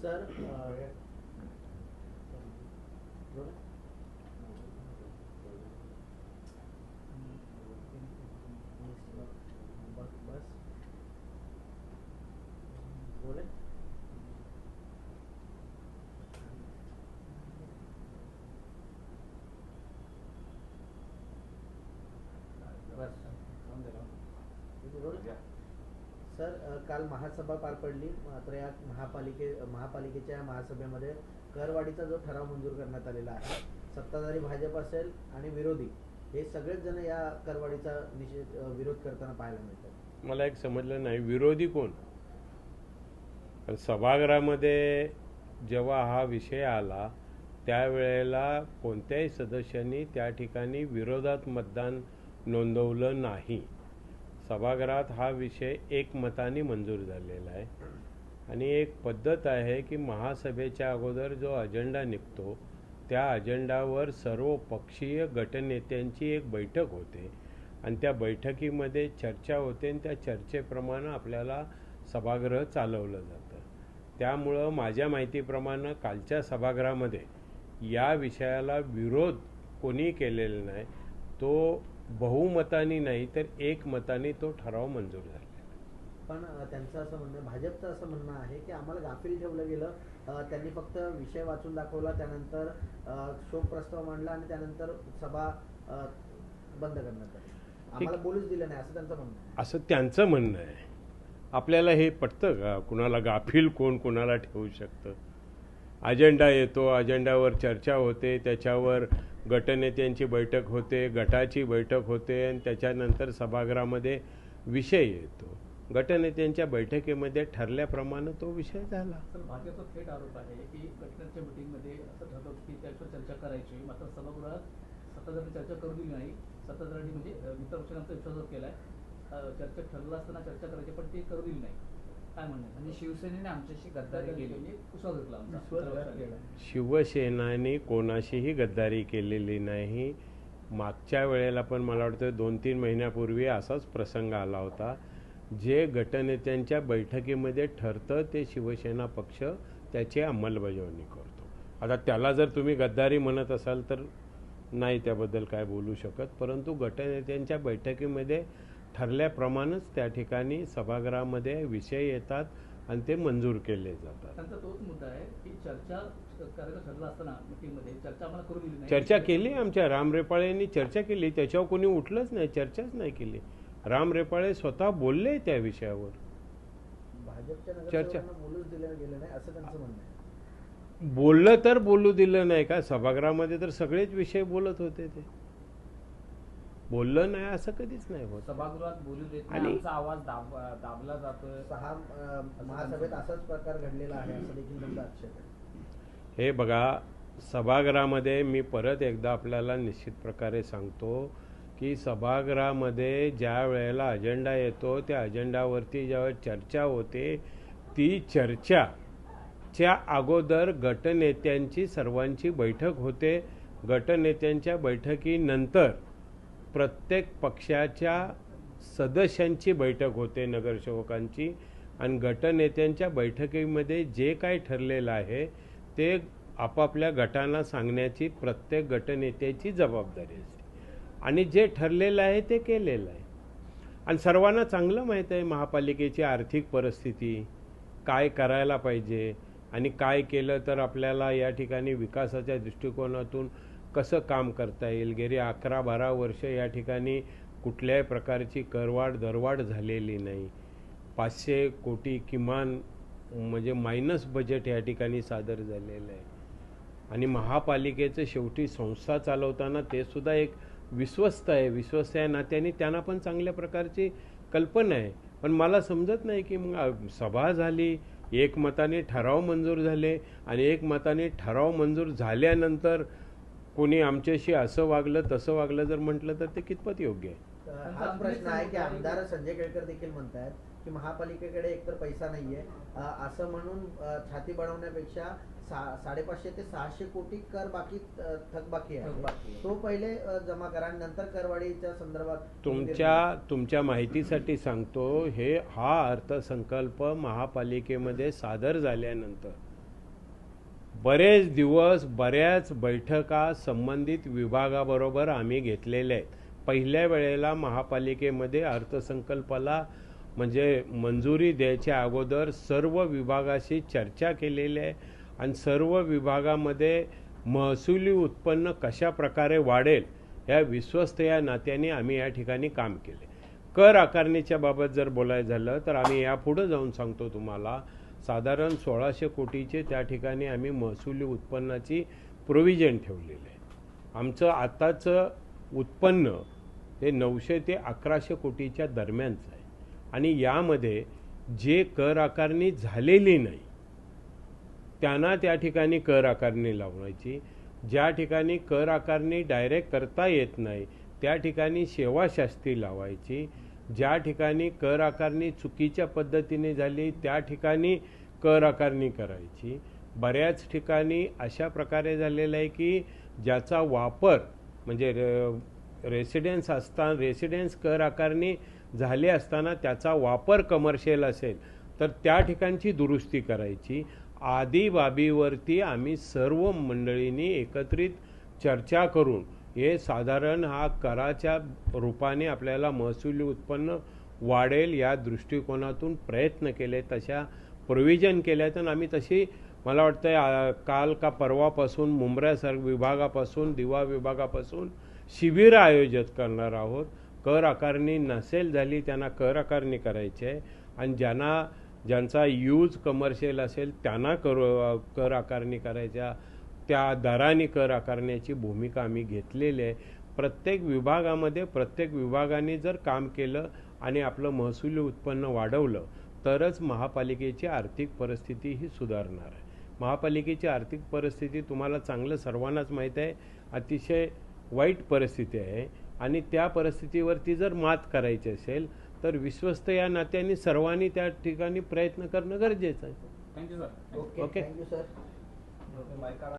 Sir बस बोले sir काल महासभा पार पडली, मात्र या महापालिकेच्या महासभेमध्ये करवाढीचा जो ठराव मंजूर करण्यात आलेला आहे, सत्ताधारी भाजप असेल आणि विरोधी हे सगळेच जण या करवाढीचा विरोध करताना पाहायला मिळतात. मला एक समजलं नाही, विरोधी कोण? सभागृहामध्ये जेव्हा हा विषय आला त्यावेळेला कोणत्याही सदस्यांनी त्या ठिकाणी विरोधात मतदान नोंदवलं नाही. सभागृहात हा विषय एकमताने मंजूर झालेला आहे आणि एक पद्धत आहे की महासभेच्या अगोदर जो अजेंडा निघतो त्या अजेंडावर सर्व पक्षीय गटनेत्यांची एक बैठक होते आणि त्या बैठकीमध्ये चर्चा होते आणि त्या चर्चेप्रमाणे आपल्याला सभागृह चालवलं जातं. त्यामुळं माझ्या माहितीप्रमाणे कालच्या सभागृहामध्ये या विषयाला विरोध कोणी केलेला नाही. तो बहुमताने नाही तर एकमताने तो ठराव मंजूर झाला. पण त्यांचं असं म्हणणं, भाजपचं असं म्हणणं आहे की आम्हाला गाफील ठेवलं गेलं. त्यांनी फक्त विषय वाचून दाखवला, त्यानंतर शोक प्रस्ताव मांडला आणि त्यानंतर सभा बंद करण्यात आली, आम्हाला बोलूच दिलं नाही, असं त्यांचं म्हणणं आहे. असं त्यांचं म्हणणं आहे. आपल्याला हे पटतं का? कुणाला गाफील कोण कुणाला ठेवू शकतं? अजेंडा येतो, अजेंडावर चर्चा होते, त्याच्यावर गटनेत्यांची बैठक होते, गटाची बैठक होते आणि त्याच्यानंतर सभागृहामध्ये विषय येतो. गटनेत्यांच्या बैठकीमध्ये ठरल्याप्रमाणे तो विषय झाला. सर, भाजपचा थेट आरोप आहे की गटनेत्यांच्या मीटिंगमध्ये असं ठरलं की त्याच्यावर चर्चा करायची, मात्र सभागृहात सत्ताधाऱ्यांनी चर्चा करू दिली नाही. सत्ताधाऱ्यांनी म्हणजे मित्रपक्षांचा विश्वासघात केलाय. चर्चा ठरलं असताना चर्चा करायची पण ती करू दिली नाही. काय म्हणणं? म्हणजे शिवसेनेने आमच्याशी गद्दारी केली, विश्वासघात केला. शिवसेनेने कोणाशीही गद्दारी केलेली नाही. मागच्या वेळेला पण मला वाटतं 2-3 महिन्यापूर्वी असाच प्रसंग आला होता. जे गटनेत्यांच्या बैठकीमध्ये ठरतं ते शिवसेना पक्ष त्याची अंमलबजावणी करतो. आता त्याला जर तुम्ही गद्दारी म्हणत असाल तर नाही त्याबद्दल काय बोलू शकत, परंतु गटनेत्यांच्या बैठकीमध्ये ठरल्याप्रमाणेच त्या ठिकाणी सभागृहामध्ये विषय येतात आणि ते मंजूर केले जातात. त्यांचा तोच मुद्दा आहे की चर्चा करायचं ठरलं असताना मीटिंगमध्ये चर्चा आम्हाला करू दिली नाही. चर्चा केली, आमच्या राम रेपाळेंनी चर्चा केली, त्याच्यावर कोणी उठलंच नाही, चर्चाच नाही केली. राम रेपाळे स्वतः बोलले त्या विषयावर. भाजपच्या नगरसेवकांना बोलूच दिलं गेलं नाही असं त्यांचं म्हणणं आहे. बोललं तर बोलू दिलं नाही का? सभागृहामध्ये तर सगळेच विषय बोलत होते, ते बोललं नाही असं कधीच नाही होत. सभागृहात बोलू देत नाही, आमचा आवाज दाबला जातोय. महासभेत असाच प्रकार घडलेला आहे असं देखील त्यांचा आक्षेप आहे. हे बघा, सभागृहामध्ये मी परत एकदा आपल्याला निश्चित प्रकारे सांगतो की सभागृहामध्ये ज्या वेळेला अजेंडा येतो त्या अजेंडावरती ज्यावेळेस चर्चा होते ती चर्चाच्या अगोदर गटनेत्यांची सर्वांची बैठक होते. गटनेत्यांच्या बैठकीनंतर प्रत्येक पक्षाच्या सदस्यांची बैठक होते, नगरसेवकांची, आणि गटनेत्यांच्या बैठकीमध्ये जे काही ठरलेलं आहे ते आपापल्या गटांना सांगण्याची प्रत्येक गटनेत्याची जबाबदारी असते आणि जे ठरलेलं आहे ते केलेलं आहे. आणि सर्वांना चांगलं माहीत आहे महापालिकेची आर्थिक परिस्थिती, काय करायला पाहिजे आणि काय केलं तर आपल्याला या ठिकाणी विकासाच्या दृष्टिकोनातून कसं काम करता येईल. गेली 11-12 वर्ष या ठिकाणी कुठल्याही प्रकारची करवाढ दरवाढ झालेली नाही. 500 कोटी किमान म्हणजे मायनस बजेट या ठिकाणी सादर झालेलं आहे. आणि महापालिकेचं शेवटी संस्था चालवताना ते सुद्धा एक विश्वस्त आहे. विश्वस्त या नात्याने त्यांना पण चांगल्या प्रकारची कल्पना आहे. पण मला समजत नाही की मग सभा झाली, एकमताने ठराव मंजूर झाले आणि एकमताने ठराव मंजूर झाल्यानंतर कोणी आमच्याशी असं वागलं तसं वागलं जर म्हटलं तर ते कितपत योग्य आहे? हा प्रश्न आहे की आमदार संजय केळकर देखील म्हणतात की महापालिकेकडे एकतर पैसा नाहीये असं म्हणून छाती बनवण्यापेक्षा 550 ते 600 कोटी कर बाकी थकबाकी आहे, तो पहिले जमा करा आणि नंतर करवाढीच्या संदर्भात. तुमच्या माहितीसाठी सांगतो, हा अर्थसंकल्प महापालिकेमध्ये सादर झाल्यानंतर बरेच दिवस बऱ्याच बैठका संबंधित विभागाबरोबर आम्ही घेतलेल्या आहेत. पहिल्या वेळेला महापालिकेमध्ये अर्थसंकल्पाला म्हणजे मंजुरी द्यायच्या अगोदर सर्व विभागाशी चर्चा केलेली आहे आणि सर्व विभागामध्ये महसुली उत्पन्न कशा प्रकारे वाढेल या विश्वस्त या नात्याने आम्ही या ठिकाणी काम केले. कर आकारणीच्या बाबत जर बोलायचं झालं तर आम्ही यापुढे जाऊन सांगतो तुम्हाला, साधारण 1600 कोटीचे त्या ठिकाणी आम्ही महसुली उत्पन्नाची प्रोव्हिजन ठेवलेलं आहे. आमचं आताचं उत्पन्न हे 900 ते 1100 कोटीच्या दरम्यानचं आहे आणि यामध्ये जे कर आकारणी झालेली नाही त्यांना त्या ठिकाणी कर आकारणी लावायची, ज्या ठिकाणी कर आकारणी डायरेक्ट करता येत नाही त्या ठिकाणी सेवाशास्ती लावायची, ज्या ठिकाणी कर आकारणी चुकीच्या पद्धतीने झाली त्या ठिकाणी कर आकारणी करायची. बऱ्याच ठिकाणी अशा प्रकारे झालेलं आहे की ज्याचा वापर म्हणजे रेसिडेन्स कर आकारणी झाली असताना त्याचा वापर कमर्शियल असेल तर त्या ठिकाणची दुरुस्ती करायची. आदी बाबीवरती आम्ही सर्व मंडळींनी एकत्रित चर्चा करून हे साधारण हा कराच्या रूपाने आपल्याला महसुली उत्पन्न वाढेल या दृष्टिकोनातून प्रयत्न केले, तशा प्रोव्हिजन केल्यात. आम्ही तशी मला वाटतं काल का परवापासून मुंब्रा विभागापासून दिवा विभागापासून शिबिर आयोजित करणार आहोत. कर आकारणी नसेल झाली त्यांना कर आकारणी करायची आहे आणि ज्यांचा यूज कमर्शियल असेल त्यांना कर आकारणी करायच्या, त्या दराने कर आकारण्याची भूमिका आम्ही घेतलेली आहे. प्रत्येक विभागामध्ये प्रत्येक विभागाने जर काम केलं आणि आपलं महसुली उत्पन्न वाढवलं तरच महापालिकेची आर्थिक परिस्थिती ही सुधारणार आहे. महापालिकेची आर्थिक परिस्थिती तुम्हाला चांगलं सर्वांनाच माहीत आहे, अतिशय वाईट परिस्थिती आहे आणि त्या परिस्थितीवरती जर मात करायची असेल तर विश्वस्त या नात्याने सर्वांनी त्या ठिकाणी प्रयत्न करणं गरजेचं आहे. Thank you sir. Okay, thank you sir.